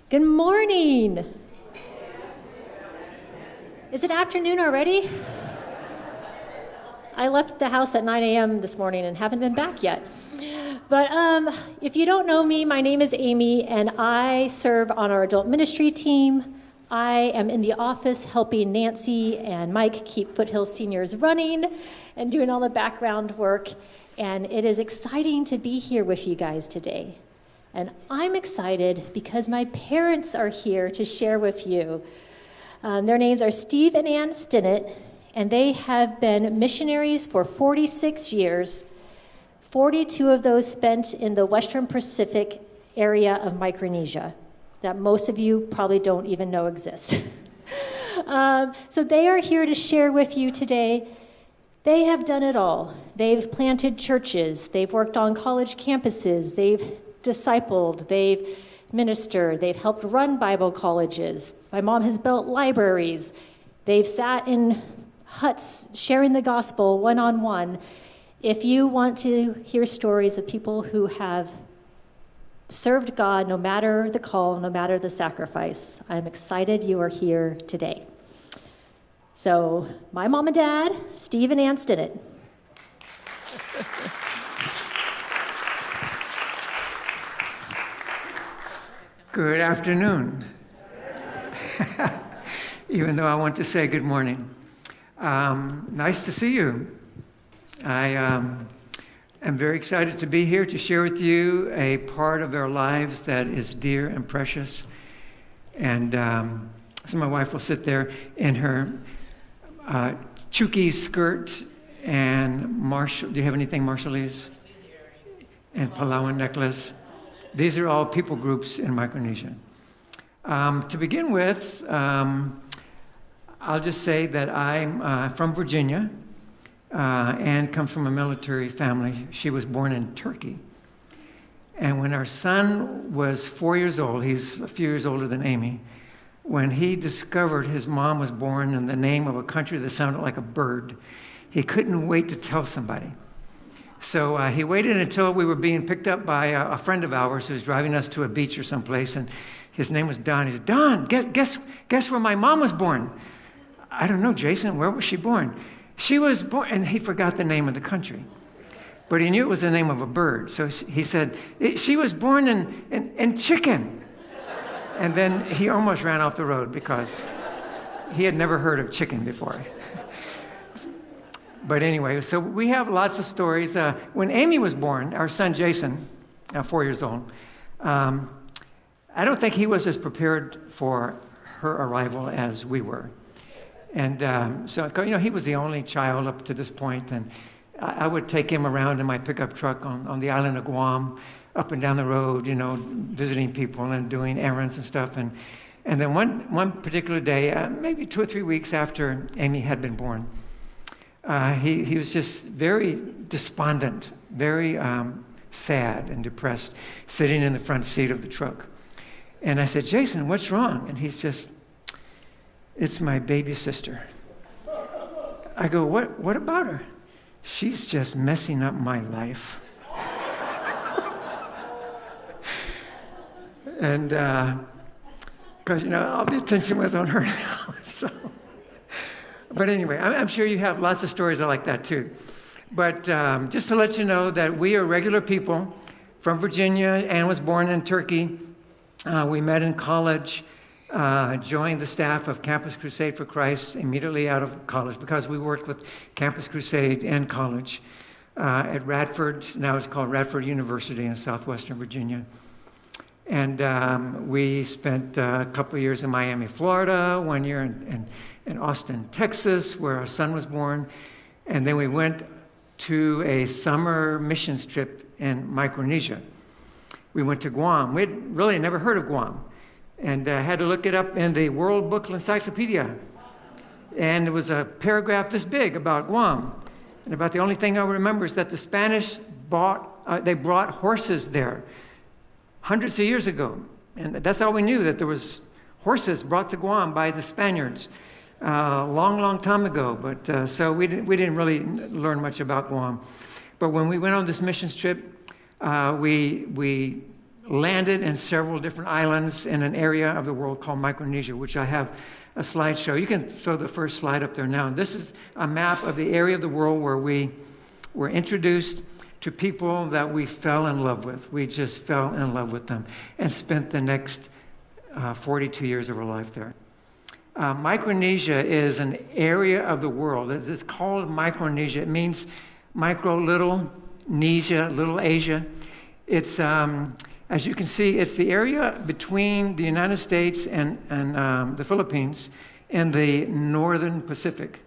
Good morning. Is it afternoon already? I left the house at 9 a.m. this morning and haven't been back yet. But if you don't know me, my name is Amy, and I serve on our adult ministry team. I am in the office helping Nancy and Mike keep Foothills Seniors running and doing all the background work. And it is exciting to be here with you guys today. And I'm excited because my parents are here to share with you. Their names are Steve and Anne Stinnette, and they have been missionaries for 46 years, 42 of those spent in the Western Pacific area of Micronesia, that most of you probably don't even know exist. So they are here to share with you today. They have done it all. They've planted churches, they've worked on college campuses, they've discipled, they've ministered, they've helped run Bible colleges. My mom has built libraries. They've sat in huts sharing the gospel one-on-one. If you want to hear stories of people who have served God no matter the call, no matter the sacrifice, I'm excited you are here today. So, my mom and dad, Steve and Anne Stinnette. Good afternoon. Even though I want to say good morning. Nice to see you. I am very excited to be here to share with you a part of our lives that is dear and precious. And so my wife will sit there in her Chuki skirt and Marshall. Do you have anything Marshallese? And Palauan necklace. These are all people groups in Micronesia. To begin with, I'll just say that I'm from Virginia. Anne comes from a military family. She was born in Turkey. And when our son was 4 years old, he's a few years older than Amy, when he discovered his mom was born in the name of a country that sounded like a bird, he couldn't wait to tell somebody. So he waited until we were being picked up by a friend of ours who was driving us to a beach or someplace, and his name was Don. He said, Don, guess where my mom was born? I don't know, Jason, where was she born? She was born, and he forgot the name of the country. But he knew it was the name of a bird. So he said, she was born in chicken. And then he almost ran off the road because he had never heard of chicken before. But anyway, so we have lots of stories. When Amy was born, our son Jason, 4 years old, I don't think he was as prepared for her arrival as we were. And so, he was the only child up to this point, and I would take him around in my pickup truck on the island of Guam, up and down the road, visiting people and doing errands and stuff. And then one particular day, maybe 2 or 3 weeks after Amy had been born, he was just very despondent, very sad and depressed, sitting in the front seat of the truck. And I said, Jason, what's wrong? And he's just, it's my baby sister. I go, what about her? She's just messing up my life. And because, all the attention was on her now. So. But anyway, I'm sure you have lots of stories like that too. But just to let you know that we are regular people from Virginia. Anne was born in Turkey. We met in college, joined the staff of Campus Crusade for Christ immediately out of college because we worked with Campus Crusade and college at Radford. Now it's called Radford University in southwestern Virginia. And we spent a couple of years in Miami, Florida, 1 year in Austin, Texas, where our son was born. And then we went to a summer missions trip in Micronesia. We went to Guam. We'd really never heard of Guam and had to look it up in the World Book Encyclopedia. And it was a paragraph this big about Guam. And about the only thing I remember is that the Spanish brought horses there hundreds of years ago. And that's all we knew, that there was horses brought to Guam by the Spaniards long time ago. But so we didn't really learn much about Guam. But when we went on this missions trip, we landed in several different islands in an area of the world called Micronesia, which I have a slideshow. You can throw the first slide up there now. This is a map of the area of the world where we were introduced to people that we fell in love with. We just fell in love with them and spent the next 42 years of our life there. Micronesia is an area of the world. It's called Micronesia. It means micro, little, Nesia, little Asia. It's, as you can see, it's the area between the United States and the Philippines in the northern Pacific.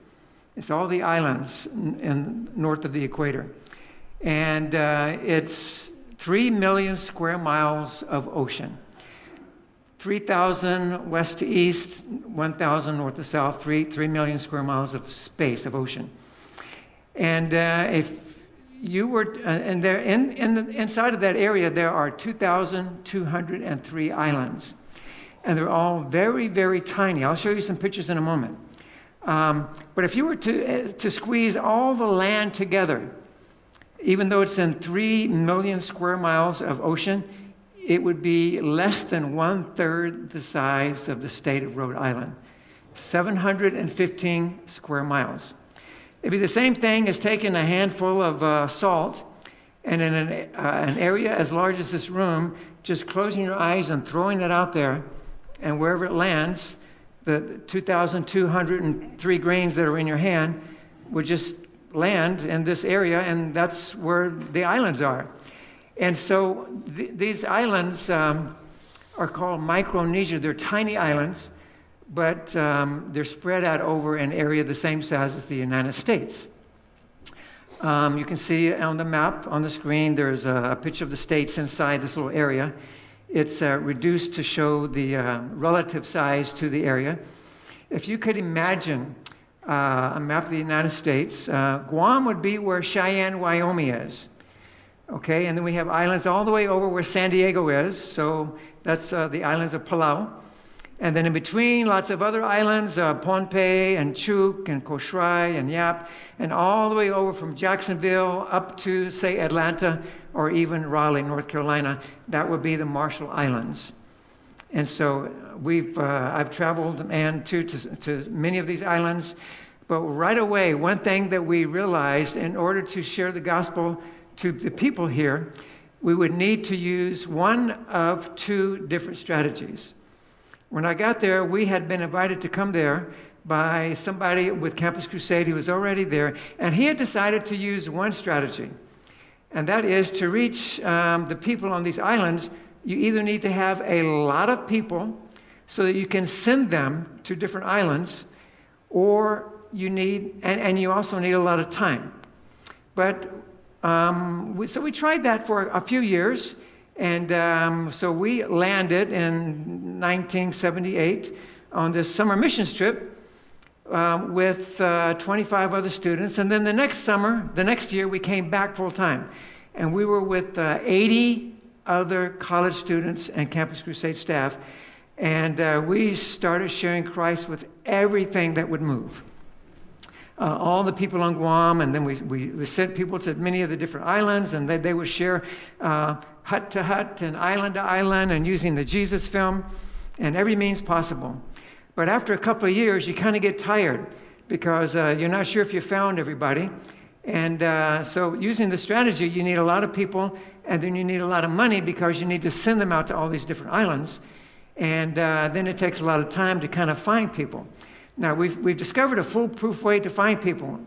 It's all the islands north of the equator. And it's 3 million square miles of ocean. 3,000 west to east, 1,000 north to south, 3 million square miles of space, of ocean. And if you were, and there inside of that area, there are 2,203 islands. And they're all very, very tiny. I'll show you some pictures in a moment. But if you were to squeeze all the land together, even though it's in 3 million square miles of ocean, it would be less than 1/3 the size of the state of Rhode Island, 715 square miles. It'd be the same thing as taking a handful of salt and in an area as large as this room, just closing your eyes and throwing it out there, and wherever it lands, the 2,203 grains that are in your hand would just land in this area, and that's where the islands are. And so these islands are called Micronesia. They're tiny islands, but they're spread out over an area the same size as the United States. You can see on the map on the screen, there's a picture of the states inside this little area. It's reduced to show the relative size to the area. If you could imagine a map of the United States, Guam would be where Cheyenne, Wyoming is. Okay, and then we have islands all the way over where San Diego is, so that's the islands of Palau. And then in between, lots of other islands, Pohnpei and Chuuk and Koshrai and Yap, and all the way over from Jacksonville up to, say, Atlanta or even Raleigh, North Carolina. That would be the Marshall Islands. And so I've traveled and to many of these islands, but right away, one thing that we realized, in order to share the gospel to the people here, we would need to use one of two different strategies. When I got there, we had been invited to come there by somebody with Campus Crusade who was already there, and he had decided to use one strategy, and that is to reach the people on these islands. You either need to have a lot of people so that you can send them to different islands, or you need, and you also need a lot of time. But so we tried that for a few years, and so we landed in 1978 on this summer missions trip with 25 other students, and then the next year, we came back full time, and we were with 80 other college students and Campus Crusade staff, and we started sharing Christ with everything that would move. All the people on Guam, and then we sent people to many of the different islands, and they would share hut to hut and island to island, and using the Jesus film and every means possible. But after a couple of years, you kind of get tired because you're not sure if you found everybody. And so using the strategy, you need a lot of people, and then you need a lot of money because you need to send them out to all these different islands. And then it takes a lot of time to kind of find people. Now, we've discovered a foolproof way to find people.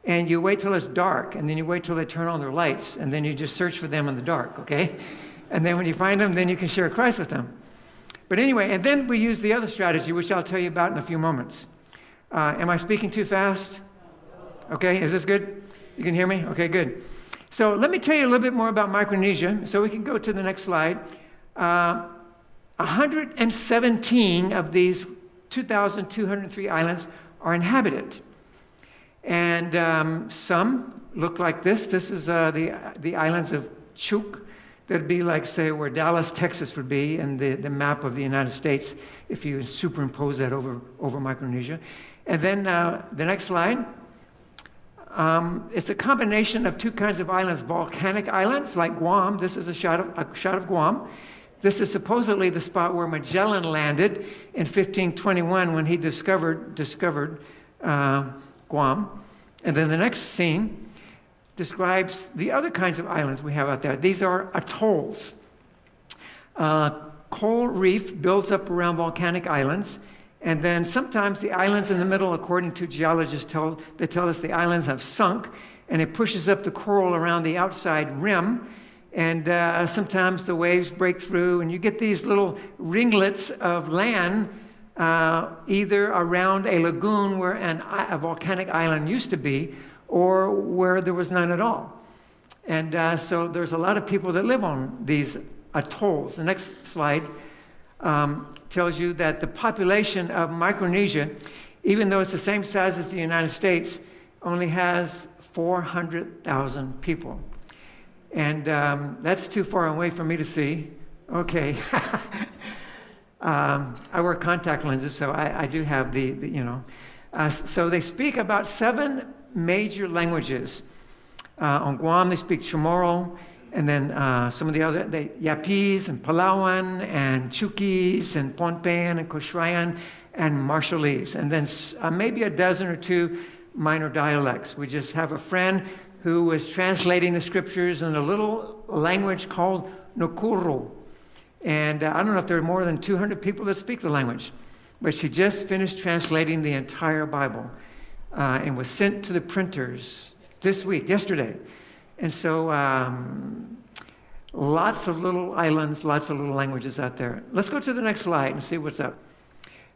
And you wait till it's dark, and then you wait till they turn on their lights, and then you just search for them in the dark, okay? And then when you find them, then you can share Christ with them. But anyway, and then we use the other strategy, which I'll tell you about in a few moments. Am I speaking too fast? Okay, is this good? You can hear me? Okay, good. So let me tell you a little bit more about Micronesia, so we can go to the next slide. 117 of these 2,203 islands are inhabited. And some look like this. This is the islands of Chuuk. That'd be like, say, where Dallas, Texas would be in the map of the United States if you superimpose that over Micronesia. And then the next slide. It's a combination of two kinds of islands, volcanic islands like Guam. This is a shot of Guam. This is supposedly the spot where Magellan landed in 1521 when he discovered Guam. And then the next scene describes the other kinds of islands we have out there. These are atolls. Coral reef builds up around volcanic islands, and then sometimes the islands in the middle, according to geologists, tell us the islands have sunk, and it pushes up the coral around the outside rim, and sometimes the waves break through, and you get these little ringlets of land either around a lagoon where a volcanic island used to be, or where there was none at all. And so there's a lot of people that live on these atolls. The next slide tells you that the population of Micronesia, even though it's the same size as the United States, only has 400,000 people. And that's too far away for me to see. Okay. I wear contact lenses, so I do have so they speak about 7 major languages. On Guam, they speak Chamorro, and then some of the other, Yapese and Palawan and Chukis and Pohnpeian and Cochrayan and Marshallese, and then maybe a dozen or two minor dialects. We just have a friend who was translating the scriptures in a little language called Nokuro. And I don't know if there are more than 200 people that speak the language, but she just finished translating the entire Bible and was sent to the printers yesterday. And so lots of little islands, lots of little languages out there. Let's go to the next slide and see what's up.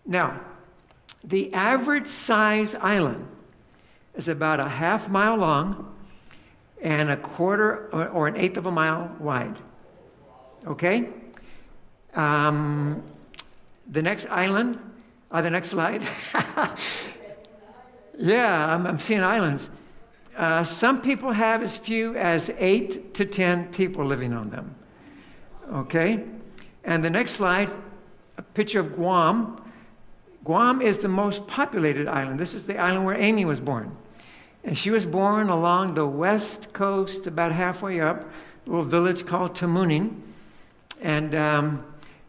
Now, the average size island is about a half mile long and a quarter or an eighth of a mile wide. Okay? The next island, the next slide. Yeah, I'm seeing islands. Some people have as few as 8 to 10 people living on them. Okay? And the next slide, a picture of Guam. Guam is the most populated island. This is the island where Amy was born. And she was born along the west coast, about halfway up, a little village called Tamuning. And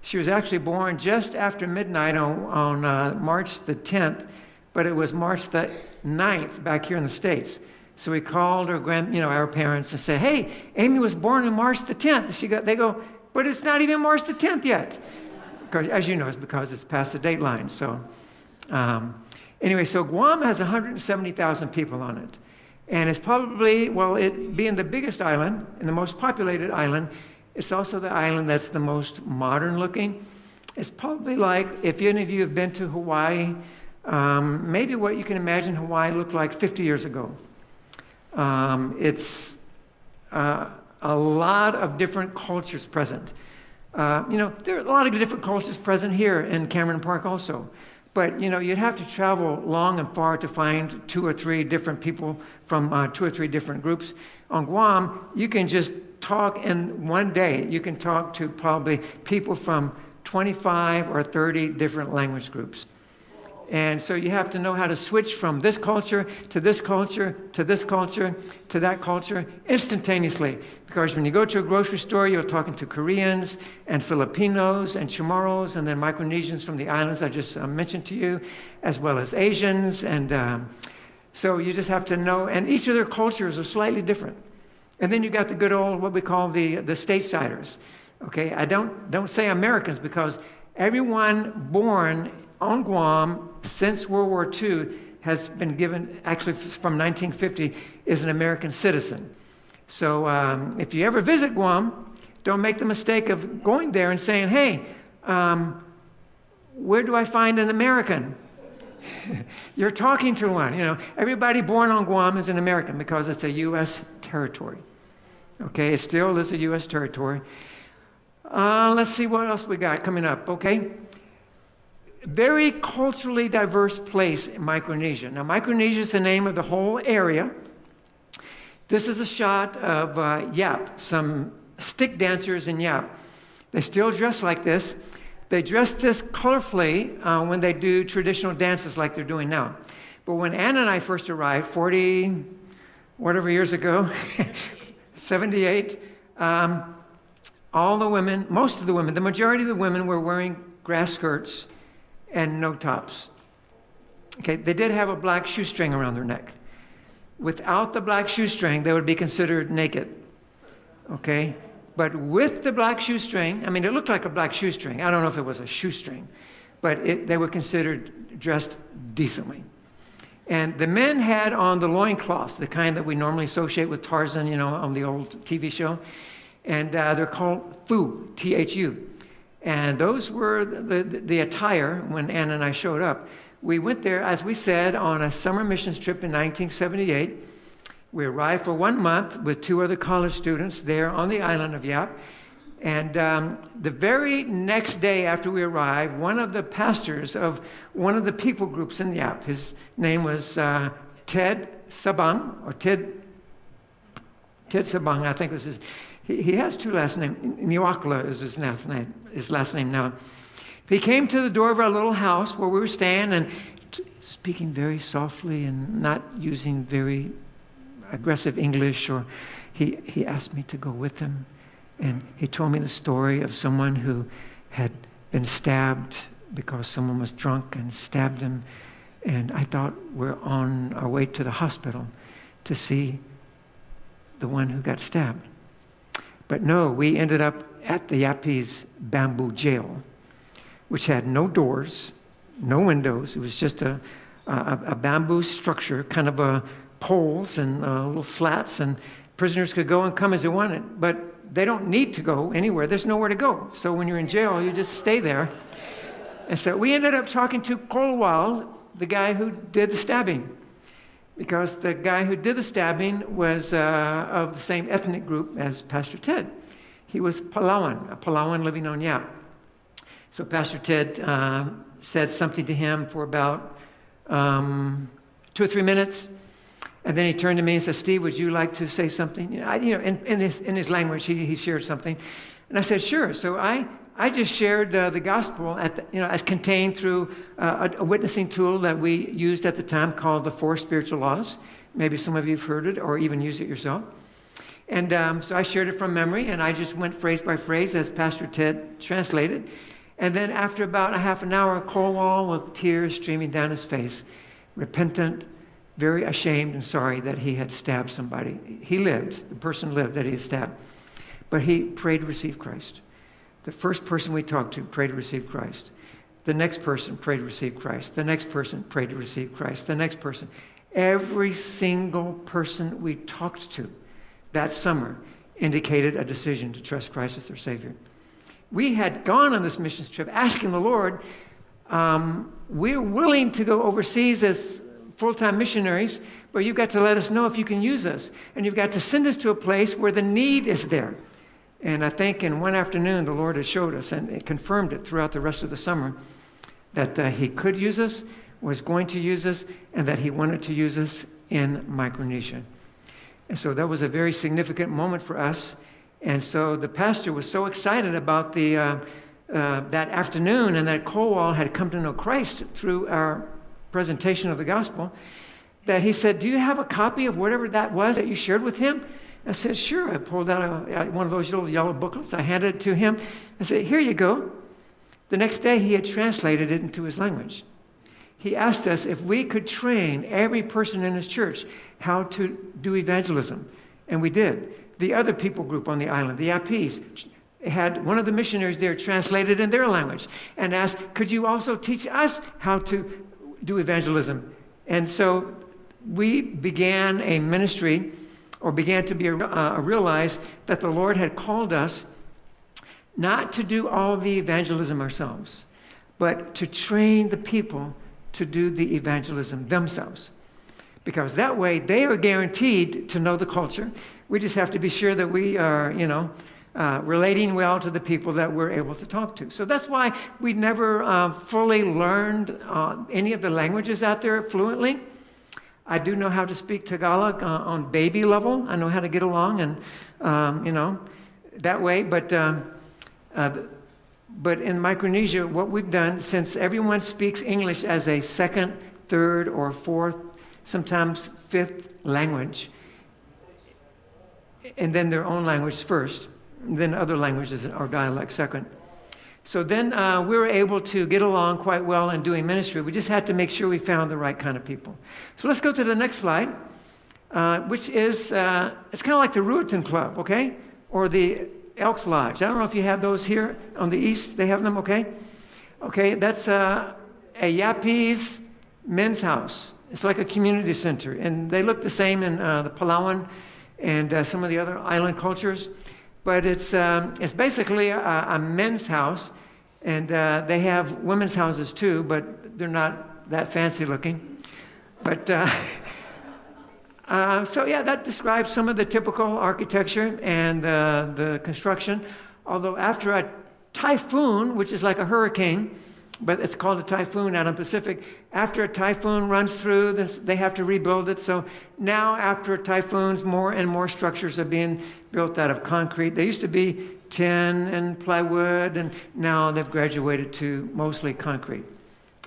she was actually born just after midnight on March the 10th, but it was March the 9th back here in the States. So we called our parents and said, "Hey, Amy was born on March the 10th." They go, "But it's not even March the 10th yet." Because, as you know, it's because it's past the date line. So anyway, so Guam has 170,000 people on it. And it's probably, it being the biggest island and the most populated island, it's also the island that's the most modern looking. It's probably like, if any of you have been to Hawaii, maybe what you can imagine Hawaii looked like 50 years ago. It's a lot of different cultures present. There are a lot of different cultures present here in Cameron Park also. But, you'd have to travel long and far to find 2 or 3 different people from 2 or 3 different groups. On Guam, you can just talk in one day. You can talk to probably people from 25 or 30 different language groups. And so you have to know how to switch from this culture to this culture to this culture to that culture instantaneously. Because when you go to a grocery store, you're talking to Koreans and Filipinos and Chamorros and then Micronesians from the islands I just mentioned to you, as well as Asians. And so you just have to know. And each of their cultures are slightly different. And then you got the good old, what we call the statessiders. Okay, I don't say Americans because everyone born on Guam since World War II has been given, actually from 1950, is an American citizen. So if you ever visit Guam, don't make the mistake of going there and saying, "Hey, where do I find an American?" You're talking to one. Everybody born on Guam is an American because it's a U.S. territory. Okay, it still is a U.S. territory. Let's see what else we got coming up. Okay. Very culturally diverse place in Micronesia. Now, Micronesia is the name of the whole area. This is a shot of Yap, some stick dancers in Yap. They still dress like this. They dress this colorfully when they do traditional dances like they're doing now. But when Anne and I first arrived 40 whatever years ago, 78, all the women, most of the women, the majority of the women were wearing grass skirts and no tops. Okay, they did have a black shoestring around their neck. Without the black shoestring, they would be considered naked. Okay, but with the black shoestring, I mean, it looked like a black shoestring. I don't know if it was a shoestring, but they were considered dressed decently. And the men had on the loincloths, the kind that we normally associate with Tarzan, you know, on the old TV show. And they're called Thu, T-H-U. And those were the attire when Anne and I showed up. We went there, as we said, on a summer missions trip in 1978. We arrived for 1 month with 2 other college students there on the island of Yap. And the very next day after we arrived, one of the pastors of one of the people groups in Yap, his name was Ted Sabang, or Ted Sabang, I think was his. He has 2 last names. Niwakla is his last name now. He came to the door of our little house where we were staying and speaking very softly and not using very aggressive English. Or he asked me to go with him. And he told me the story of someone who had been stabbed because someone was drunk and stabbed him. And I thought we're on our way to the hospital to see the one who got stabbed. But no, we ended up at the Yapese bamboo jail, which had no doors, no windows. It was just a bamboo structure, kind of poles and little slats, and prisoners could go and come as they wanted. But they don't need to go anywhere. There's nowhere to go. So when you're in jail, you just stay there. And so we ended up talking to Kolwal, the guy who did the stabbing, because the guy who did the stabbing was of the same ethnic group as Pastor Ted. He was Palawan, a Palawan living on Yap. So Pastor Ted said something to him for about 2 or 3 minutes. And then he turned to me and said, "Steve, would you like to say something?" In his language, he shared something. And I said, "Sure." So I just shared the gospel as contained through a witnessing tool that we used at the time called the 4 Spiritual Laws. Maybe some of you have heard it or even used it yourself. And so I shared it from memory, and I just went phrase by phrase as Pastor Ted translated. And then after about a half an hour, Colwall with tears streaming down his face, repentant, very ashamed and sorry that he had stabbed somebody. He lived, the person lived that he had stabbed. But he prayed to receive Christ. The first person we talked to prayed to receive Christ. The next person prayed to receive Christ. The next person prayed to receive Christ. The next person. Every single person we talked to that summer indicated a decision to trust Christ as their Savior. We had gone on this missions trip asking the Lord, we're willing to go overseas as full-time missionaries, but you've got to let us know if you can use us. And you've got to send us to a place where the need is there. And I think in one afternoon, the Lord has showed us, and it confirmed it throughout the rest of the summer, that he could use us, was going to use us, and that he wanted to use us in Micronesia. And so that was a very significant moment for us. And so the pastor was so excited about that afternoon, and that Colwall had come to know Christ through our presentation of the gospel, that he said, "Do you have a copy of whatever that was that you shared with him?" I said, "Sure." I pulled out one of those little yellow booklets. I handed it to him. I said, "Here you go." The next day, he had translated it into his language. He asked us if we could train every person in his church how to do evangelism. And we did. The other people group on the island, the Yapese, had one of the missionaries there translated in their language and asked, "Could you also teach us how to do evangelism?" And so we began a ministry, or began to realize that the Lord had called us not to do all the evangelism ourselves, but to train the people to do the evangelism themselves. Because that way they are guaranteed to know the culture. We just have to be sure that we are, relating well to the people that we're able to talk to. So that's why we never fully learned any of the languages out there fluently. I do know how to speak Tagalog on baby level. I know how to get along and, that way. But in Micronesia, what we've done, since everyone speaks English as a second, third, or fourth, sometimes fifth language, and then their own language first, then other languages or dialects second. So then we were able to get along quite well in doing ministry. We just had to make sure we found the right kind of people. So let's go to the next slide, which is, it's kind of like the Ruetan Club, okay? Or the Elks Lodge. I don't know if you have those here on the east. They have them, okay? Okay, that's a Yapese men's house. It's like a community center. And they look the same in the Palawan and some of the other island cultures. But it's basically a men's house. And they have women's houses too, but they're not that fancy looking. But so yeah, that describes some of the typical architecture and the construction. Although after a typhoon, which is like a hurricane, but it's called a typhoon out in the Pacific. After a typhoon runs through, they have to rebuild it. So now after typhoons, more and more structures are being built out of concrete. They used to be tin and plywood, and now they've graduated to mostly concrete.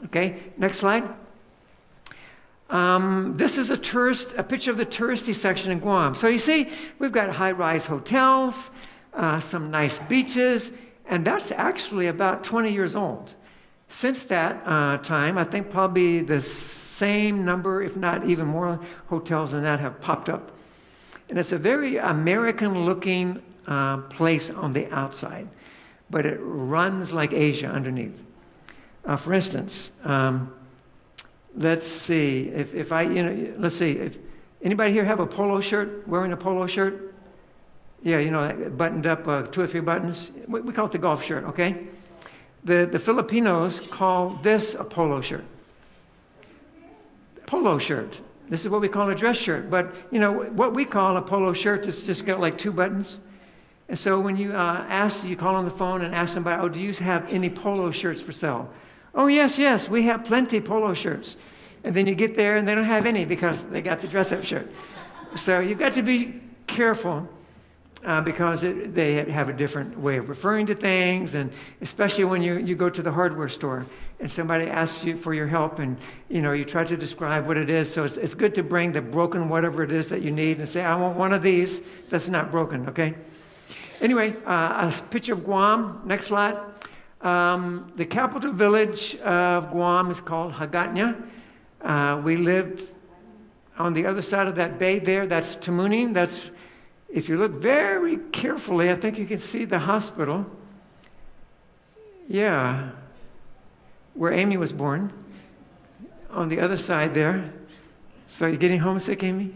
Okay, next slide. This is a picture of the touristy section in Guam. So you see, we've got high-rise hotels, some nice beaches, and that's actually about 20 years old. Since that time, I think probably the same number, if not even more, hotels than that have popped up. And it's a very American-looking place on the outside, but it runs like Asia underneath. For instance, let's see if anybody here have a polo shirt? Wearing a polo shirt? Yeah, buttoned up, 2 or 3 buttons. We call it the golf shirt. Okay. The Filipinos call this a polo shirt. Polo shirt. This is what we call a dress shirt. But, what we call a polo shirt is just got like 2 buttons. And so when you you call on the phone and ask somebody, do you have any polo shirts for sale? Oh, yes, we have plenty polo shirts. And then you get there and they don't have any because they got the dress-up shirt. So you've got to be careful. Because they have a different way of referring to things, and especially when you go to the hardware store and somebody asks you for your help, and you try to describe what it is. So it's good to bring the broken whatever it is that you need and say, I want one of these that's not broken, okay? Anyway, a picture of Guam. Next slide. The capital village of Guam is called Hagatnya. We lived on the other side of that bay there. That's Tamuning. If you look very carefully, I think you can see the hospital. Yeah, where Amy was born, on the other side there. So you're getting homesick, Amy?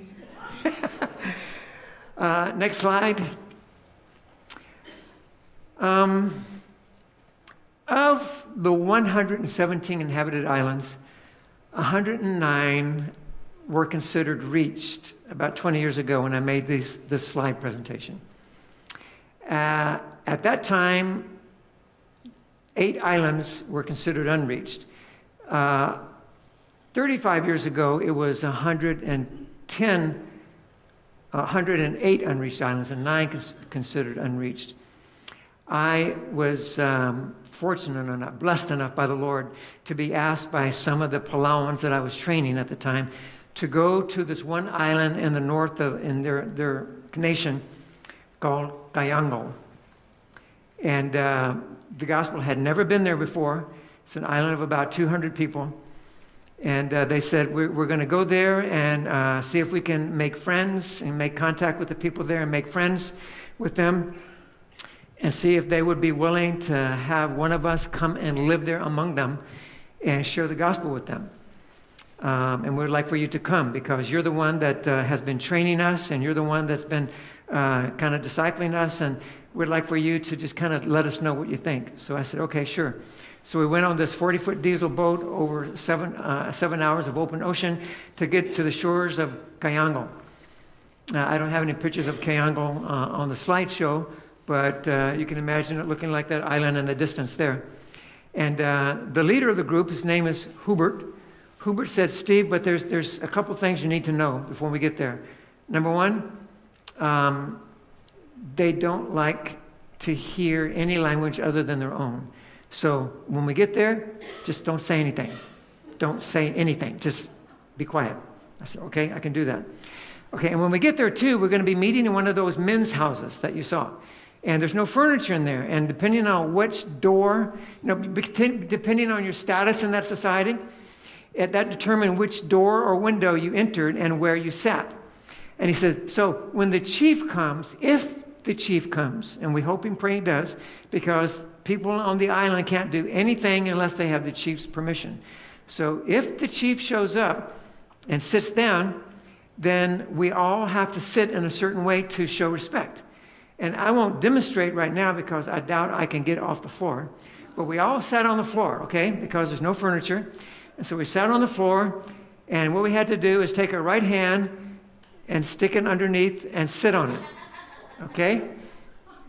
Next slide. Of the 117 inhabited islands, 109 were considered reached about 20 years ago when I made this slide presentation. At that time, 8 islands were considered unreached. 35 years ago, it was 108 unreached islands and 9 considered unreached. I was fortunate enough, blessed enough by the Lord to be asked by some of the Palauans that I was training at the time to go to this one island in the north in their nation called Cayango. And the gospel had never been there before. It's an island of about 200 people. And they said, we're going to go there and see if we can make friends and make contact with the people there and make friends with them and see if they would be willing to have one of us come and live there among them and share the gospel with them. And we'd like for you to come because you're the one that has been training us and you're the one that's been kind of discipling us, and we'd like for you to just kind of let us know what you think. So I said, okay, sure. So we went on this 40-foot diesel boat over 7 hours of open ocean to get to the shores of Cayango. I don't have any pictures of Cayango on the slideshow, but you can imagine it looking like that island in the distance there. And the leader of the group, his name is Hubert. Hubert said, Steve, but there's a couple things you need to know before we get there. Number one, they don't like to hear any language other than their own. So when we get there, just don't say anything. Don't say anything. Just be quiet. I said, okay, I can do that. Okay, and when we get there too, we're going to be meeting in one of those men's houses that you saw. And there's no furniture in there. And depending on which door, depending on your status in that society, that determined which door or window you entered and where you sat. And he said, so when the chief comes, if the chief comes, and we hope and pray he does, because people on the island can't do anything unless they have the chief's permission. So if the chief shows up and sits down, then we all have to sit in a certain way to show respect. And I won't demonstrate right now because I doubt I can get off the floor. But we all sat on the floor, okay, because there's no furniture. And so we sat on the floor, and what we had to do is take our right hand and stick it underneath and sit on it, okay?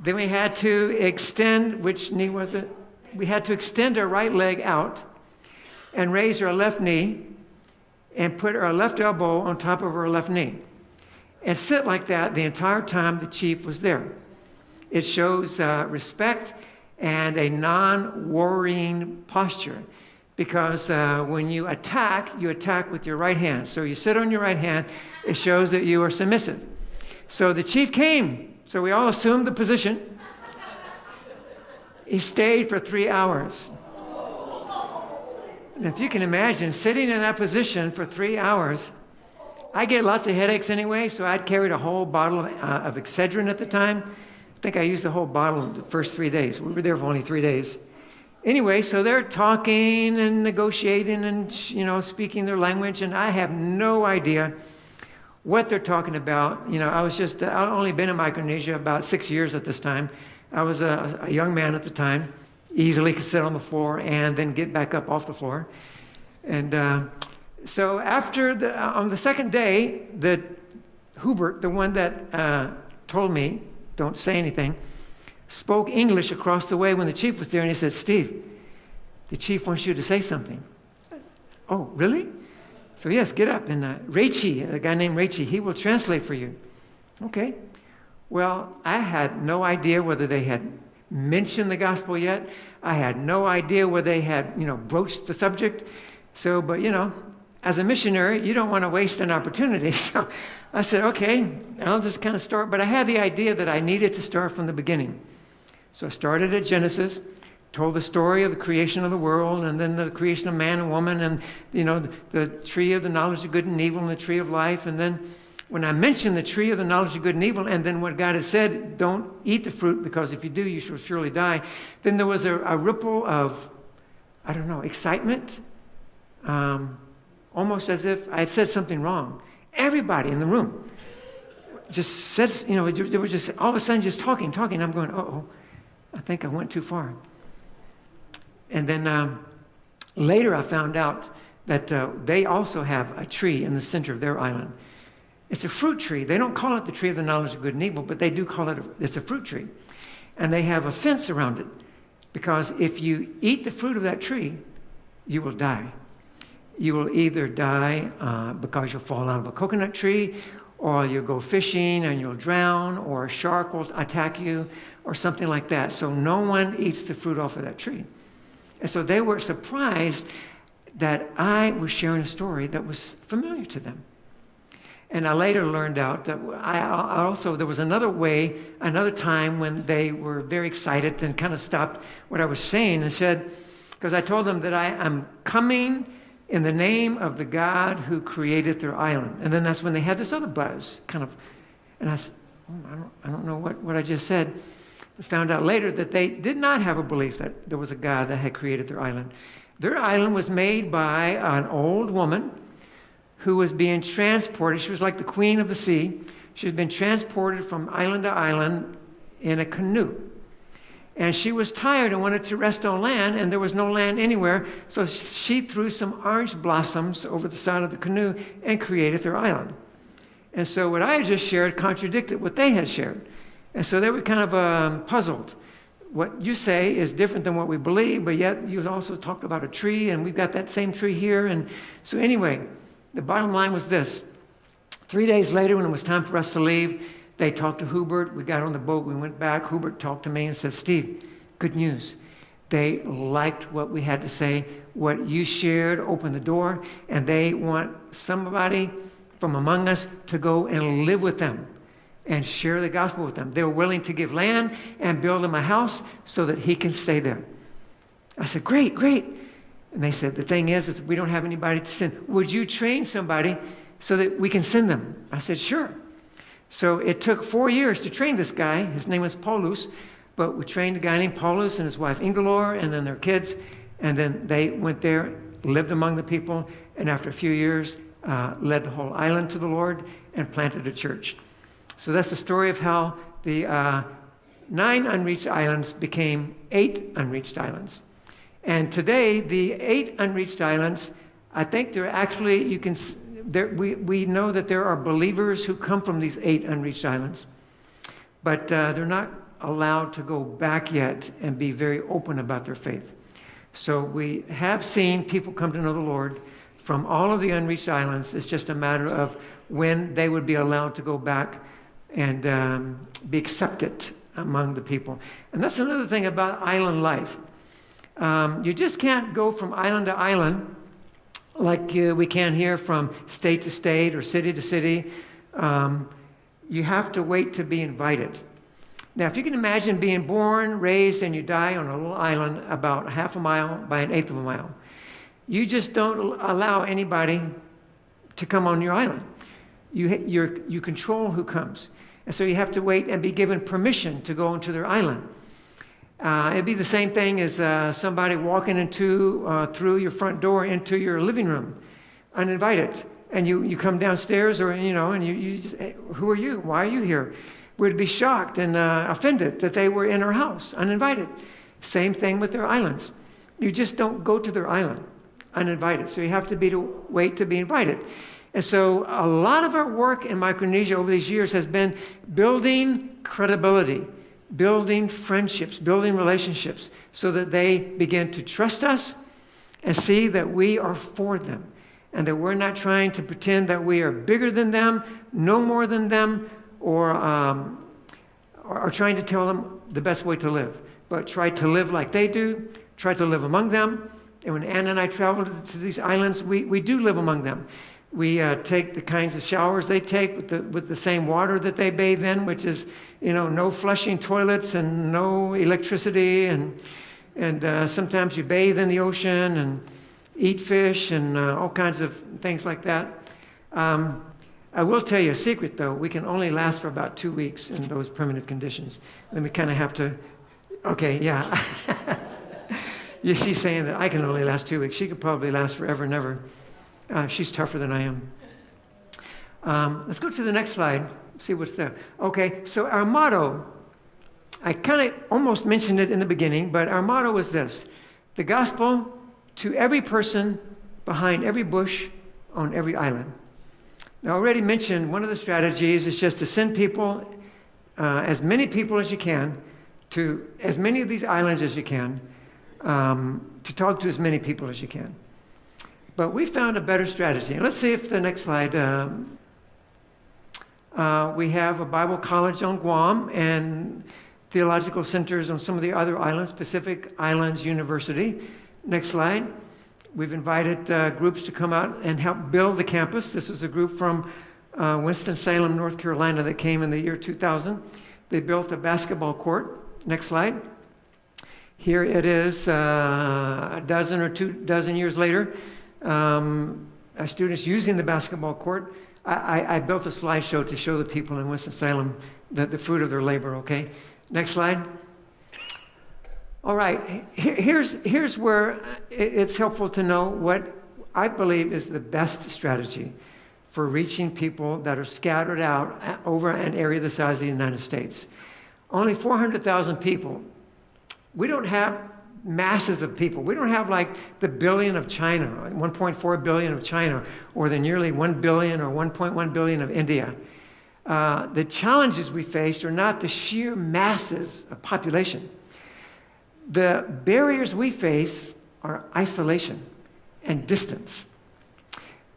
Then we had to extend, which knee was it? We had to extend our right leg out and raise our left knee and put our left elbow on top of our left knee and sit like that the entire time the chief was there. It shows respect and a non-worrying posture because when you attack with your right hand. So you sit on your right hand, it shows that you are submissive. So the chief came. So we all assumed the position. He stayed for 3 hours. And if you can imagine sitting in that position for 3 hours, I get lots of headaches anyway, so I'd carried a whole bottle of Excedrin at the time. I think I used the whole bottle the first 3 days. We were there for only 3 days. Anyway, so they're talking and negotiating and, speaking their language, and I have no idea what they're talking about. I'd only been in Micronesia about 6 years at this time. I was a young man at the time, easily could sit on the floor and then get back up off the floor. And so on the second day, Hubert, the one that told me, don't say anything, spoke English across the way when the chief was there, and he said, Steve, the chief wants you to say something. Oh, really? So yes, get up. And Raichi, a guy named Raichi, he will translate for you. Okay. Well, I had no idea whether they had mentioned the gospel yet. I had no idea whether they had, broached the subject. So, but, as a missionary, you don't want to waste an opportunity. So I said, okay, I'll just kind of start. But I had the idea that I needed to start from the beginning. So I started at Genesis, told the story of the creation of the world, and then the creation of man and woman, and, the tree of the knowledge of good and evil, and the tree of life. And then when I mentioned the tree of the knowledge of good and evil, and then what God had said, don't eat the fruit, because if you do, you shall surely die. Then there was a ripple of, excitement, almost as if I had said something wrong. Everybody in the room just said, they were just all of a sudden just talking. I'm going, I think I went too far. And then later I found out that they also have a tree in the center of their island. It's a fruit tree. They don't call it the tree of the knowledge of good and evil, but they do call it, it's a fruit tree. And they have a fence around it, because if you eat the fruit of that tree, you will die. You will either die because you'll fall out of a coconut tree, or you'll go fishing and you'll drown, or a shark will attack you, or something like that. So no one eats the fruit off of that tree. And so they were surprised that I was sharing a story that was familiar to them. And I later learned out that there was another time when they were very excited and kind of stopped what I was saying and said, because I told them that I am coming in the name of the God who created their island. And then that's when they had this other buzz, and I said, I don't know what I just said. I found out later that they did not have a belief that there was a God that had created their island. Their island was made by an old woman who was being transported. She was like the queen of the sea. She had been transported from island to island in a canoe. And she was tired and wanted to rest on land, and there was no land anywhere. So she threw some orange blossoms over the side of the canoe and created their island. And so what I had just shared contradicted what they had shared. And so they were kind of puzzled. What you say is different than what we believe, but yet you also talked about a tree, and we've got that same tree here. And so anyway, the bottom line was this. 3 days later, when it was time for us to leave, they talked to Hubert. We got on the boat. We went back. Hubert talked to me and said, Steve, good news. They liked what we had to say. What you shared opened the door, and they want somebody from among us to go and live with them and share the gospel with them. They were willing to give land and build him a house so that he can stay there. I said, great, great. And they said, the thing is we don't have anybody to send. Would you train somebody so that we can send them? I said, sure. So it took 4 years to train this guy. His name was Paulus, but we trained a guy named Paulus and his wife Ingelor and then their kids. And then they went there, lived among the people, and after a few years, led the whole island to the Lord and planted a church. So that's the story of how the 9 unreached islands became 8 unreached islands. And today, the 8 unreached islands, I think they're actually, we know that there are believers who come from these 8 unreached islands, but they're not allowed to go back yet and be very open about their faith. So we have seen people come to know the Lord from all of the unreached islands. It's just a matter of when they would be allowed to go back and be accepted among the people. And that's another thing about island life. You just can't go from island to island like we can here from state to state or city to city. You have to wait to be invited. Now, if you can imagine being born, raised, and you die on a little island about half a mile by an eighth of a mile, you just don't allow anybody to come on your island. You control who comes. And so you have to wait and be given permission to go into their island. It'd be the same thing as somebody walking through your front door into your living room, uninvited. And you come downstairs and you just, hey, who are you? Why are you here? We'd be shocked and offended that they were in our house, uninvited. Same thing with their islands. You just don't go to their island uninvited. So you have to wait to be invited. And so a lot of our work in Micronesia over these years has been building credibility, building friendships, building relationships so that they begin to trust us and see that we are for them and that we're not trying to pretend that we are bigger than them, no more than them, or trying to tell them the best way to live, but try to live like they do, try to live among them. And when Anne and I travel to these islands, we do live among them. We take the kinds of showers they take with the same water that they bathe in, which is, no flushing toilets and no electricity. And sometimes you bathe in the ocean and eat fish and all kinds of things like that. I will tell you a secret, though. We can only last for about 2 weeks in those primitive conditions. Then we kind of have to, okay, yeah. She's saying that I can only last 2 weeks. She could probably last forever and ever. She's tougher than I am. Let's go to the next slide, see what's there. Okay, so our motto, I kind of almost mentioned it in the beginning, but our motto is this: the gospel to every person behind every bush on every island. Now, I already mentioned one of the strategies is just to send people, as many people as you can, to as many of these islands as you can, to talk to as many people as you can. But we found a better strategy. Let's see if the next slide. We have a Bible college on Guam and theological centers on some of the other islands, Pacific Islands University. Next slide. We've invited groups to come out and help build the campus. This was a group from Winston-Salem, North Carolina that came in the year 2000. They built a basketball court. Next slide. Here it is a dozen or 2 dozen years later. Our students using the basketball court. I built a slideshow to show the people in Winston-Salem the fruit of their labor, okay? Next slide. All right, here's where it's helpful to know what I believe is the best strategy for reaching people that are scattered out over an area the size of the United States. Only 400,000 people. We don't have masses of people. We don't have like the billion of China, 1.4 billion of China, or the nearly 1 billion or 1.1 billion of India. The challenges we faced are not the sheer masses of population. The barriers we face are isolation and distance.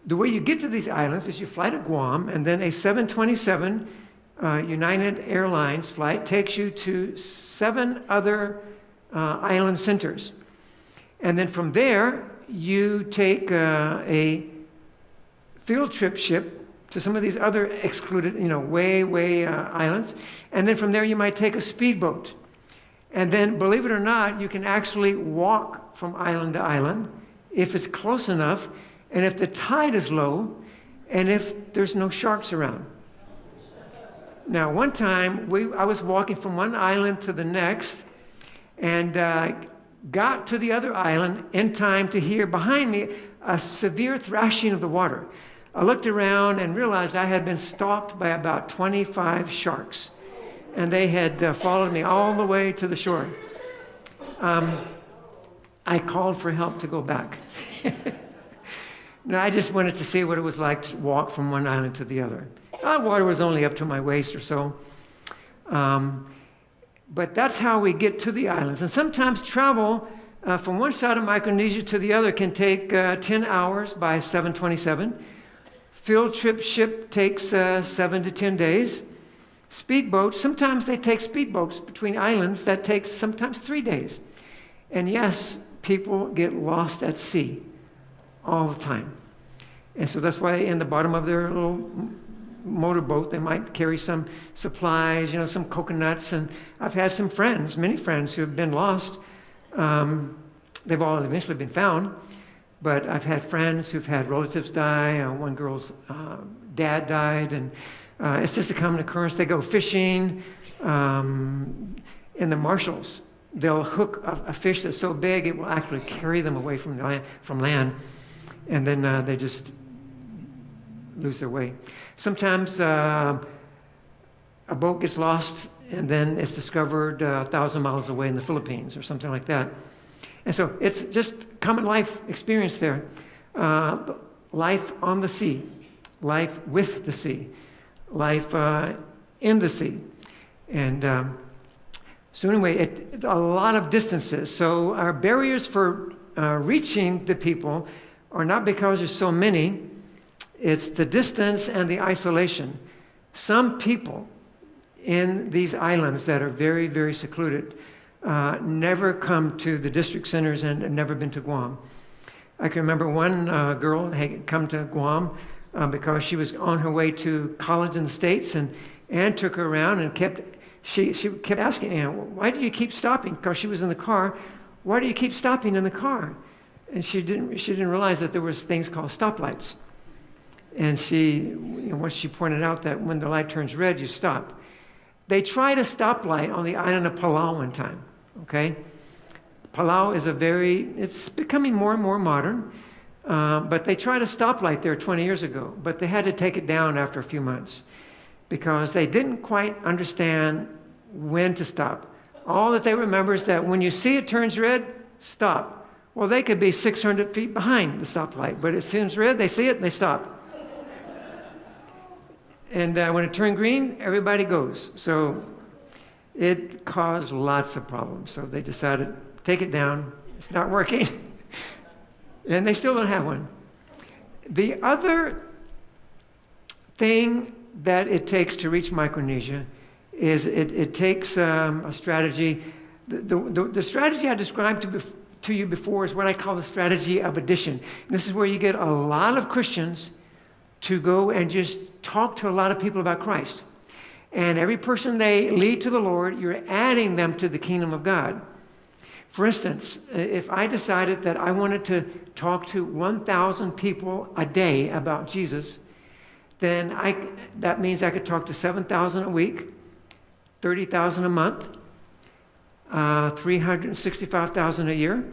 The way you get to these islands is you fly to Guam, and then a 727 United Airlines flight takes you to 7 other island centers. And then from there, you take a field trip ship to some of these other excluded, way islands. And then from there, you might take a speedboat. And then, believe it or not, you can actually walk from island to island if it's close enough, and if the tide is low, and if there's no sharks around. Now, one time, I was walking from one island to the next, and got to the other island in time to hear behind me a severe thrashing of the water. I looked around and realized I had been stalked by about 25 sharks, and they had followed me all the way to the shore. I called for help to go back. No, I just wanted to see what it was like to walk from one island to the other. Water was only up to my waist or so. But that's how we get to the islands. And sometimes travel from one side of Micronesia to the other can take 10 hours by 727. Field trip ship takes 7 to 10 days. Speedboats, sometimes they take speedboats between islands. That takes sometimes 3 days. And yes, people get lost at sea all the time. And so that's why in the bottom of their little motorboat, they might carry some supplies, some coconuts. And I've had some friends, many friends who have been lost. They've all eventually been found. But I've had friends who've had relatives die. One girl's dad died. And it's just a common occurrence. They go fishing in the Marshalls. They'll hook a fish that's so big it will actually carry them away from land. And then they just lose their way. Sometimes a boat gets lost and then it's discovered 1,000 miles away in the Philippines or something like that. And so it's just common life experience there. Life on the sea, life with the sea, life in the sea. And so anyway, it's a lot of distances. So our barriers for reaching the people are not because there's so many. It's the distance and the isolation. Some people in these islands that are very, very secluded never come to the district centers and have never been to Guam. I can remember one girl had come to Guam because she was on her way to college in the States, and Anne took her around and she kept asking Anne, why do you keep stopping? Because she was in the car. Why do you keep stopping in the car? And she didn't realize that there was things called stoplights. And once she pointed out that when the light turns red, you stop. They tried a stoplight on the island of Palau one time, okay? Palau is it's becoming more and more modern, but they tried a stoplight there 20 years ago, but they had to take it down after a few months because they didn't quite understand when to stop. All that they remember is that when you see it turns red, stop. Well, they could be 600 feet behind the stoplight, but it turns red, they see it, and they stop. And when it turned green, everybody goes. So it caused lots of problems. So they decided, take it down. It's not working. And they still don't have one. The other thing that it takes to reach Micronesia is it takes a strategy. The strategy I described to you before is what I call the strategy of addition. And this is where you get a lot of Christians to go and just talk to a lot of people about Christ. And every person they lead to the Lord, you're adding them to the kingdom of God. For instance, if I decided that I wanted to talk to 1,000 people a day about Jesus, then that means I could talk to 7,000 a week, 30,000 a month, 365,000 a year,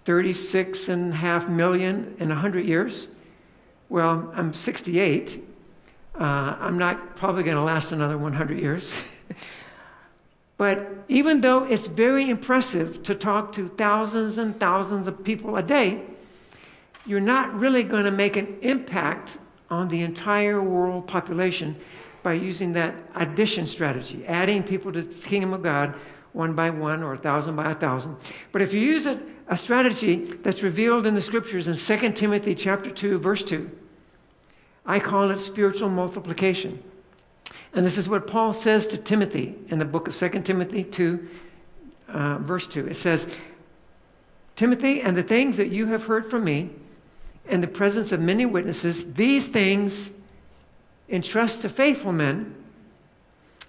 36.5 million in 100 years. Well, I'm 68. I'm not probably going to last another 100 years. But even though it's very impressive to talk to thousands and thousands of people a day, you're not really going to make an impact on the entire world population by using that addition strategy, adding people to the kingdom of God one by one or 1,000 by 1,000. But if you use a strategy that's revealed in the scriptures in 2 Timothy chapter 2, verse 2, I call it spiritual multiplication. And this is what Paul says to Timothy in the book of 2 Timothy 2, verse 2. It says, Timothy, and the things that you have heard from me in the presence of many witnesses, these things entrust to faithful men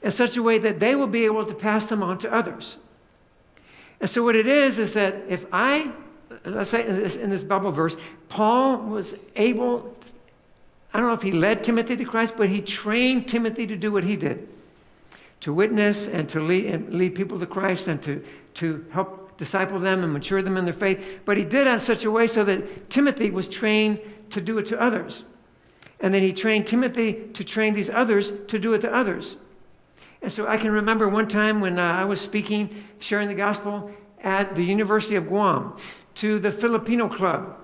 in such a way that they will be able to pass them on to others. And so what it is that if let's say in this Bible verse, Paul was able, I don't know if he led Timothy to Christ, but he trained Timothy to do what he did, to witness and to lead people to Christ and to help disciple them and mature them in their faith. But he did it in such a way so that Timothy was trained to do it to others. And then he trained Timothy to train these others to do it to others. And so I can remember one time when I was speaking, sharing the gospel at the University of Guam to the Filipino club.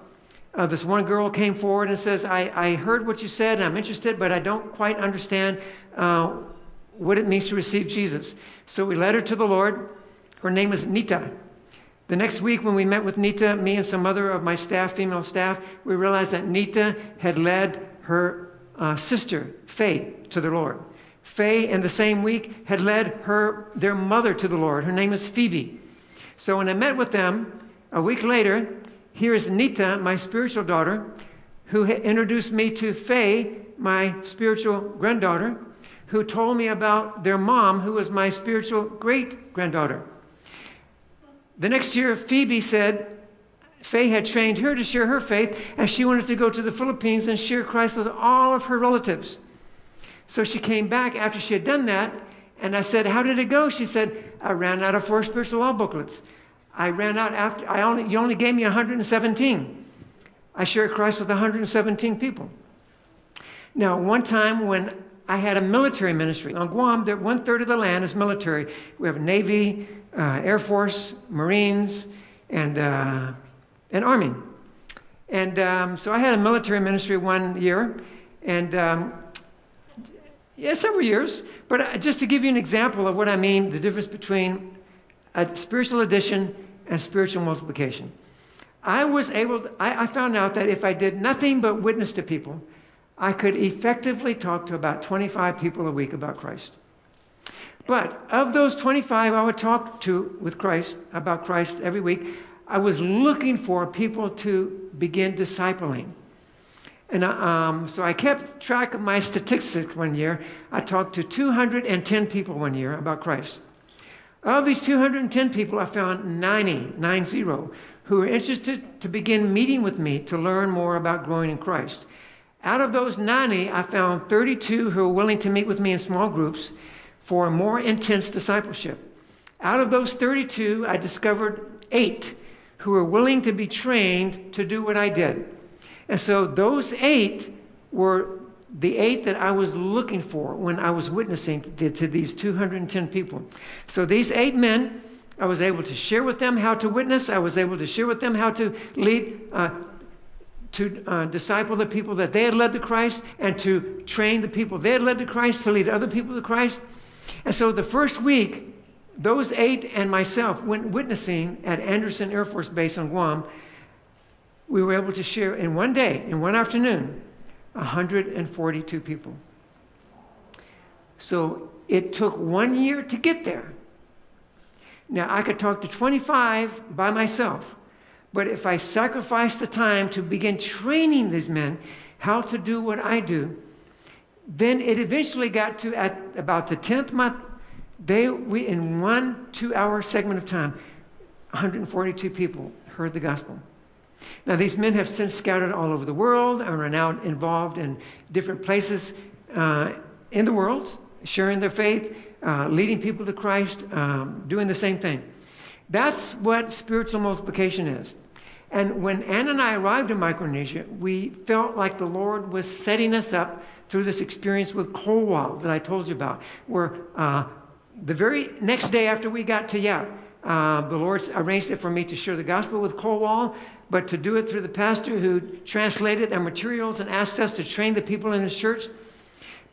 This one girl came forward and says, I heard what you said, and I'm interested, but I don't quite understand what it means to receive Jesus. So we led her to the Lord. Her name is Nita. The next week when we met with Nita, me and some other of my staff, female staff, we realized that Nita had led her sister, Faye, to the Lord. Faye, in the same week, had led their mother to the Lord. Her name is Phoebe. So when I met with them, a week later, here is Nita, my spiritual daughter, who introduced me to Faye, my spiritual granddaughter, who told me about their mom, who was my spiritual great-granddaughter. The next year, Phoebe said Faye had trained her to share her faith, and she wanted to go to the Philippines and share Christ with all of her relatives. So she came back after she had done that, and I said, how did it go? She said, I ran out of 4 spiritual law booklets. I ran out after, you only gave me 117. I shared Christ with 117 people. Now, one time when I had a military ministry. On Guam, 1/3 of the land is military. We have Navy, Air Force, Marines, and Army. And so I had a military ministry one year, and several years. But just to give you an example of what I mean, the difference between a spiritual addition and spiritual multiplication. I found out that if I did nothing but witness to people, I could effectively talk to about 25 people a week about Christ. But of those 25 I would talk to about Christ every week, I was looking for people to begin discipling. And so I kept track of my statistics one year. I talked to 210 people one year about Christ. Of these 210 people, I found 90 who were interested to begin meeting with me to learn more about growing in Christ. Out of those 90, I found 32 who were willing to meet with me in small groups for a more intense discipleship. Out of those 32, I discovered 8 who were willing to be trained to do what I did. And so those 8 were the 8 that I was looking for when I was witnessing to these 210 people. So these 8 men, I was able to share with them how to witness. I was able to share with them how to lead, disciple the people that they had led to Christ, and to train the people they had led to Christ to lead other people to Christ. And so the first week, those 8 and myself went witnessing at Anderson Air Force Base on Guam. We were able to share in one day, in one afternoon, 142 people. So it took 1 year to get there. Now, I could talk to 25 by myself, but if I sacrificed the time to begin training these men how to do what I do, then it eventually got to, at about the 10th month, we in 1 2-hour segment of time, 142 people heard the gospel. Now, these men have since scattered all over the world and are now involved in different places in the world, sharing their faith, leading people to Christ, doing the same thing. That's what spiritual multiplication is. And when Anne and I arrived in Micronesia, we felt like the Lord was setting us up through this experience with Colwall that I told you about, where the very next day after we got to Yap, the Lord arranged it for me to share the gospel with Colwall, but to do it through the pastor who translated their materials and asked us to train the people in his church.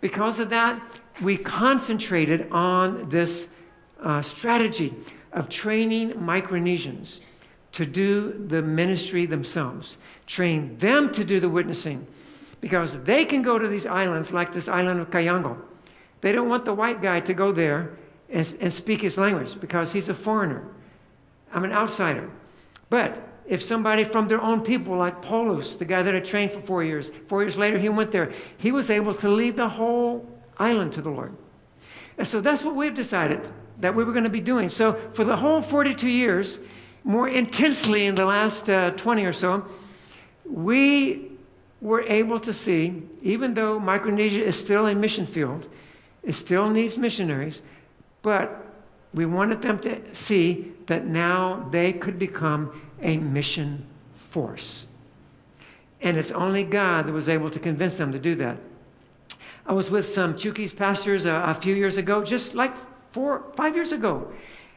Because of that, we concentrated on this strategy of training Micronesians to do the ministry themselves. Train them to do the witnessing, because they can go to these islands like this island of Cayango. They don't want the white guy to go there and speak his language because he's a foreigner. I'm an outsider. But if somebody from their own people, like Paulus, the guy that I trained for 4 years later, he went there. He was able to lead the whole island to the Lord. And so that's what we've decided that we were going to be doing. So for the whole 42 years, more intensely in the last 20 or so, we were able to see, even though Micronesia is still a mission field, it still needs missionaries, but we wanted them to see that now they could become a mission force. And it's only God that was able to convince them to do that. I was with some Chukis pastors a few years ago, just like 5 years ago.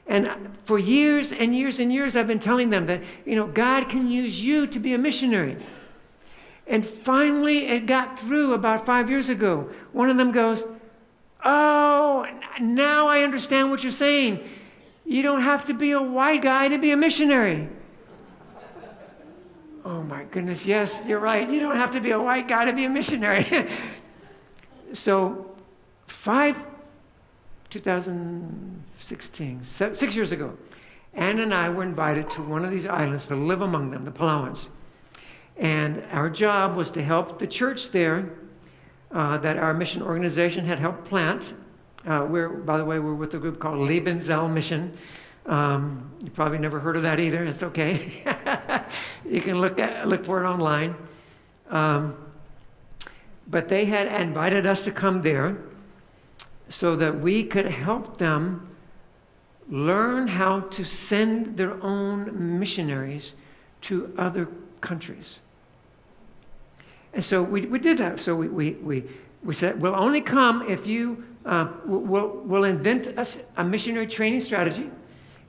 And for years and years and years, I've been telling them that, God can use you to be a missionary. And finally, it got through about 5 years ago. One of them goes, "Oh, now I understand what you're saying. You don't have to be a white guy to be a missionary." Oh my goodness, yes, you're right. You don't have to be a white guy to be a missionary. So 2016, 6 years ago, Anne and I were invited to one of these islands to live among them, the Palauans. And our job was to help the church there that our mission organization had helped plant. By the way, we're with a group called Lebensel Mission. You probably never heard of that either. It's okay. You can look for it online. But they had invited us to come there so that we could help them learn how to send their own missionaries to other countries. And so we did that. So we said, we'll only come if you, we'll invent a missionary training strategy.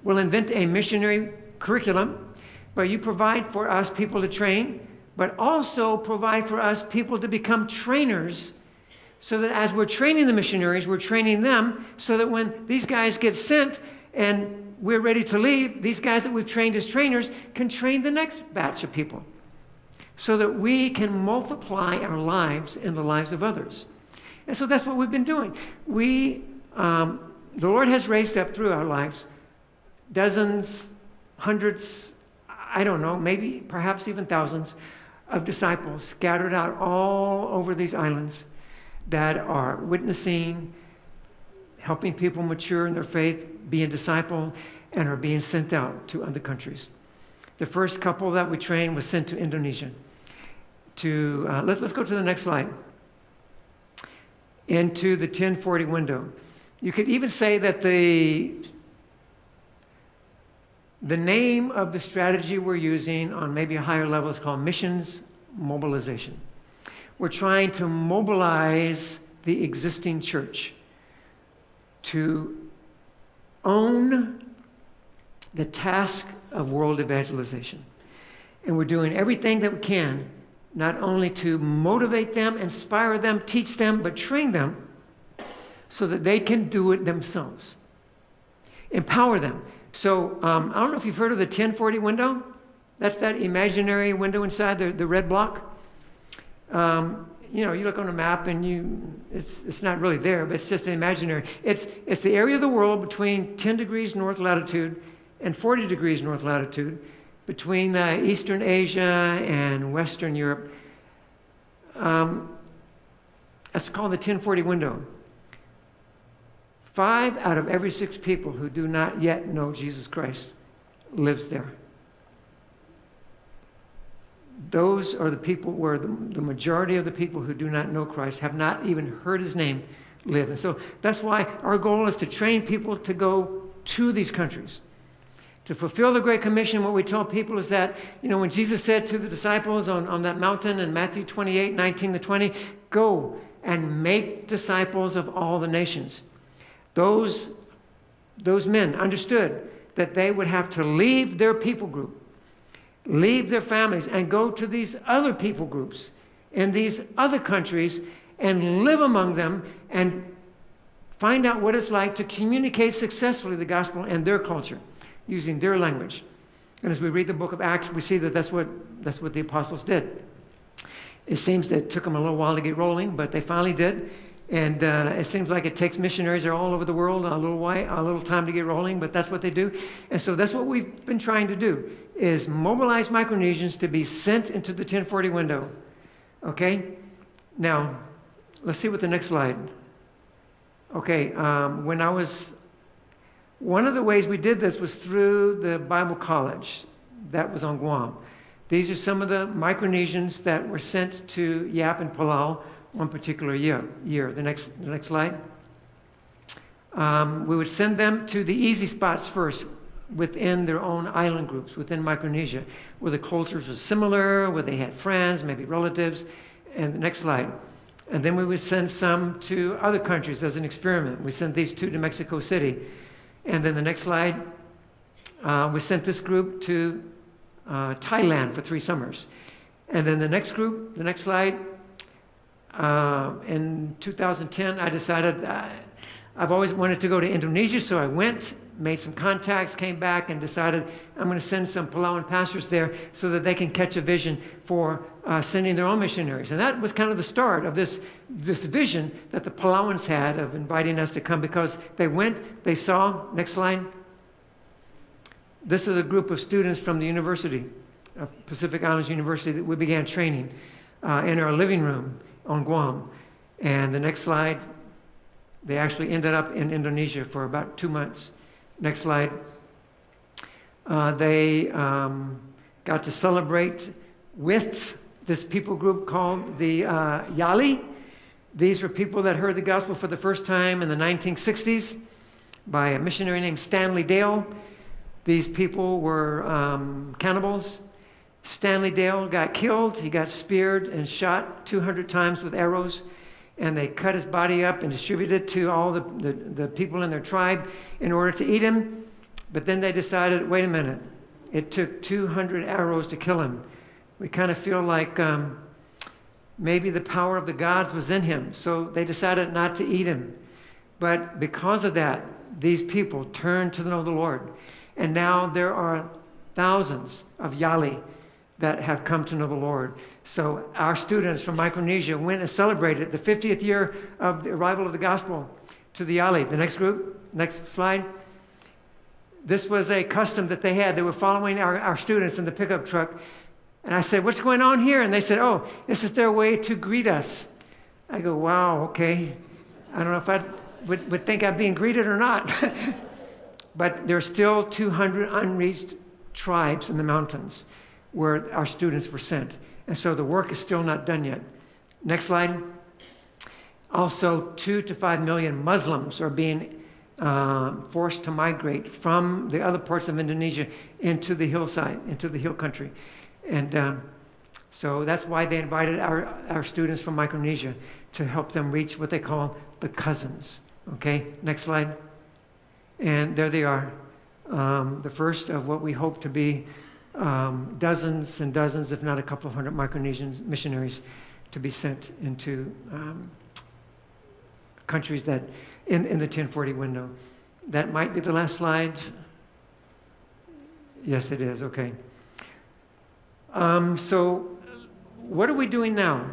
We'll invent a missionary curriculum, but you provide for us people to train, but also provide for us people to become trainers, so that as we're training the missionaries, we're training them so that when these guys get sent and we're ready to leave, these guys that we've trained as trainers can train the next batch of people, so that we can multiply our lives and the lives of others. And so that's what we've been doing. The Lord has raised up through our lives dozens, hundreds, I don't know, maybe perhaps even thousands of disciples scattered out all over these islands that are witnessing, helping people mature in their faith, being discipled, and are being sent out to other countries. The first couple that we trained was sent to Indonesia. Let's go to the next slide. Into the 1040 window. You could even say that the name of the strategy we're using on maybe a higher level is called missions mobilization. We're trying to mobilize the existing church to own the task of world evangelization. And we're doing everything that we can, not only to motivate them, inspire them, teach them, but train them so that they can do it themselves. Empower them. So I don't know if you've heard of the 1040 window. That's that imaginary window inside the red block. You look on a map and it's not really there, but it's just imaginary. It's the area of the world between 10 degrees north latitude and 40 degrees north latitude, between Eastern Asia and Western Europe. That's called the 1040 window. 5 out of every 6 people who do not yet know Jesus Christ lives there. Those are the people where the majority of the people who do not know Christ, have not even heard his name, live. And so that's why our goal is to train people to go to these countries. To fulfill the Great Commission, what we tell people is that, when Jesus said to the disciples on that mountain in Matthew 28, 19-20, go and make disciples of all the nations. Those men understood that they would have to leave their people group, leave their families, and go to these other people groups in these other countries and live among them and find out what it's like to communicate successfully the gospel in their culture, using their language. And as we read the book of Acts, we see that that's what the apostles did. It seems that it took them a little while to get rolling, but they finally did. And it seems like it takes missionaries are all over the world a little time to get rolling, but that's what they do. And so that's what we've been trying to do, is mobilize Micronesians to be sent into the 1040 window. Okay? Now, let's see what the next slide. Okay, one of the ways we did this was through the Bible College that was on Guam. These are some of the Micronesians that were sent to Yap and Palau one particular year. The next slide. We would send them to the easy spots first within their own island groups, within Micronesia, where the cultures were similar, where they had friends, maybe relatives. And the next slide. And then we would send some to other countries as an experiment. We sent these two to Mexico City. And then the next slide, we sent this group to Thailand for 3 summers. And then the next group, the next slide, in 2010, I decided I've always wanted to go to Indonesia, so I went, made some contacts, came back, and decided I'm going to send some Palauan pastors there so that they can catch a vision for sending their own missionaries. And that was kind of the start of this vision that the Palauans had of inviting us to come, because they went, they saw, next slide. This is a group of students from the university, Pacific Islands University, that we began training in our living room on Guam. And the next slide, they actually ended up in Indonesia for about 2 months. Next slide. They got to celebrate with this people group called the Yali. These were people that heard the gospel for the first time in the 1960s by a missionary named Stanley Dale. These people were cannibals. Stanley Dale got killed. He got speared and shot 200 times with arrows. And they cut his body up and distributed it to all the people in their tribe in order to eat him. But then they decided, wait a minute, it took 200 arrows to kill him. We kind of feel like maybe the power of the gods was in him. So they decided not to eat him. But because of that, these people turned to know the Lord. And now there are thousands of Yali that have come to know the Lord. So our students from Micronesia went and celebrated the 50th year of the arrival of the gospel to the Yali. The next group, next slide. This was a custom that they had. They were following our students in the pickup truck. And I said, what's going on here? And they said, oh, this is their way to greet us. I go, wow, okay. I don't know if I would think I'm being greeted or not. But there are still 200 unreached tribes in the mountains where our students were sent. And so the work is still not done yet. Next slide. Also, 2 to 5 million Muslims are being forced to migrate from the other parts of Indonesia into the hillside, into the hill country. And so that's why they invited our students from Micronesia to help them reach what they call the cousins. Okay, next slide. And there they are, the first of what we hope to be dozens and dozens, if not a couple of hundred Micronesian missionaries to be sent into countries that in the 1040 window. That might be the last slide. Yes, it is. Okay. So what are we doing now?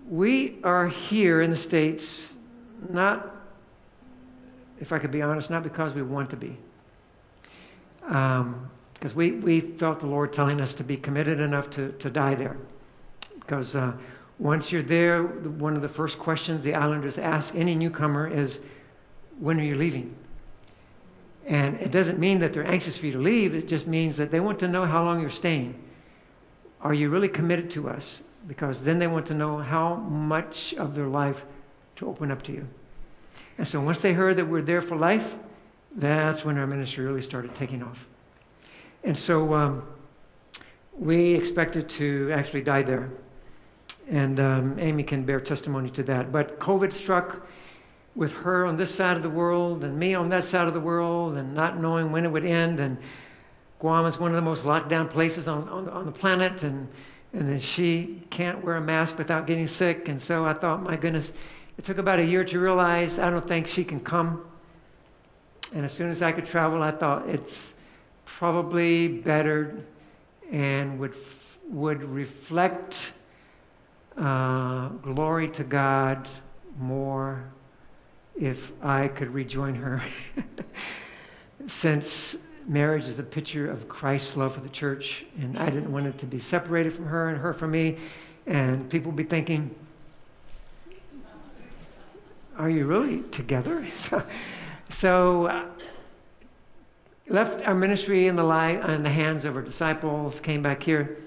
We are here in the States, not, if I could be honest, not because we want to be. Because we felt the Lord telling us to be committed enough to die there. Because once you're there, one of the first questions the islanders ask any newcomer is, when are you leaving? And it doesn't mean that they're anxious for you to leave. It just means that they want to know how long you're staying. Are you really committed to us? Because then they want to know how much of their life to open up to you. And so once they heard that we're there for life, that's when our ministry really started taking off. And so we expected to actually die there. And Amy can bear testimony to that. But COVID struck with her on this side of the world and me on that side of the world, and not knowing when it would end. And Guam is one of the most locked down places on the planet. And then she can't wear a mask without getting sick. And so I thought, my goodness, it took about a year to realize I don't think she can come. And as soon as I could travel, I thought it's probably better and would reflect glory to God more if I could rejoin her. Since marriage is a picture of Christ's love for the church, and I didn't want it to be separated from her and her from me, and people be thinking, are you really together? So left our ministry in the hands of our disciples, came back here.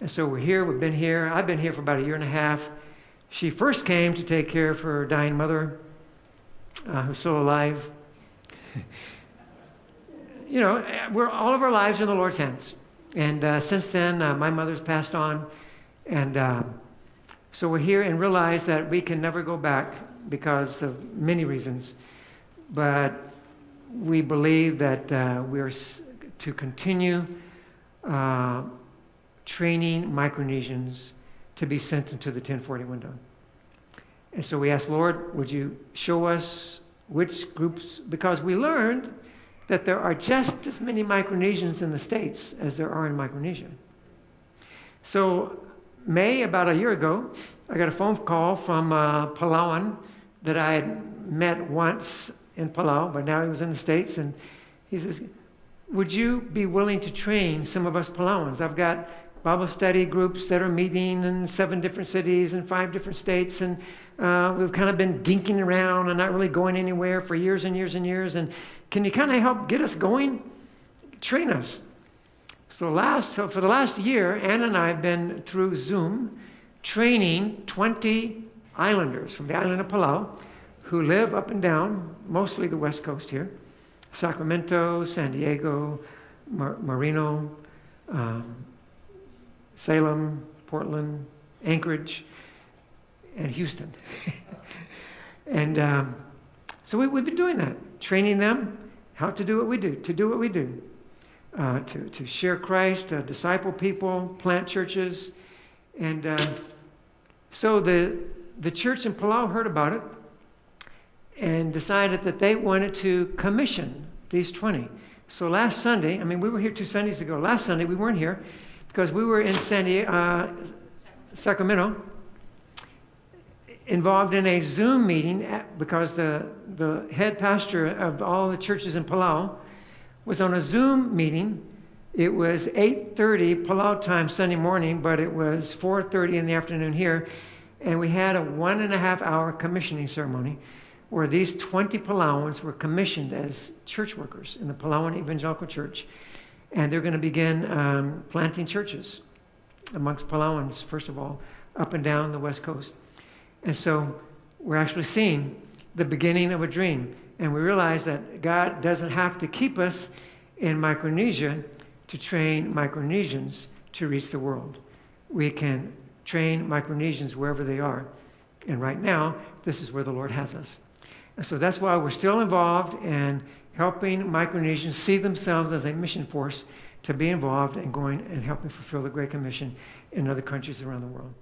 And so we're here, we've been here. I've been here for about a year and a half. She first came to take care of her dying mother, who's still alive. You know, all of our lives are in the Lord's hands. And since then, my mother's passed on. And so we're here and realize that we can never go back because of many reasons. But we believe that we're to continue training Micronesians to be sent into the 1040 window. And so we asked, Lord, would you show us which groups, because we learned that there are just as many Micronesians in the States as there are in Micronesia. So about a year ago, I got a phone call from Palauan that I had met once in Palau, but now he was in the States, and he says, would you be willing to train some of us Palauans? I've got Bible study groups that are meeting in 7 different cities and 5 different states, and we've kind of been dinking around and not really going anywhere for years and years and years, and can you kind of help get us going? Train us. So for the last year, Anne and I have been through Zoom training 20 islanders from the island of Palau who live up and down, mostly the west coast here, Sacramento, San Diego, Marino, Salem, Portland, Anchorage, and Houston. And so we've been doing that, training them how to do what we do, to share Christ, to disciple people, plant churches. And so the church in Palau heard about it and decided that they wanted to commission these 20. So last Sunday, we were here 2 Sundays ago. Last Sunday, we weren't here because we were in Sacramento, involved in a Zoom meeting because the head pastor of all the churches in Palau was on a Zoom meeting. It was 8:30 Palau time Sunday morning, but it was 4:30 in the afternoon here. And we had a 1.5 hour commissioning ceremony where these 20 Palauans were commissioned as church workers in the Palauan Evangelical Church. And they're going to begin planting churches amongst Palauans, first of all, up and down the West Coast. And so we're actually seeing the beginning of a dream. And we realize that God doesn't have to keep us in Micronesia to train Micronesians to reach the world. We can train Micronesians wherever they are. And right now, this is where the Lord has us. And so that's why we're still involved in helping Micronesians see themselves as a mission force to be involved in going and helping fulfill the Great Commission in other countries around the world.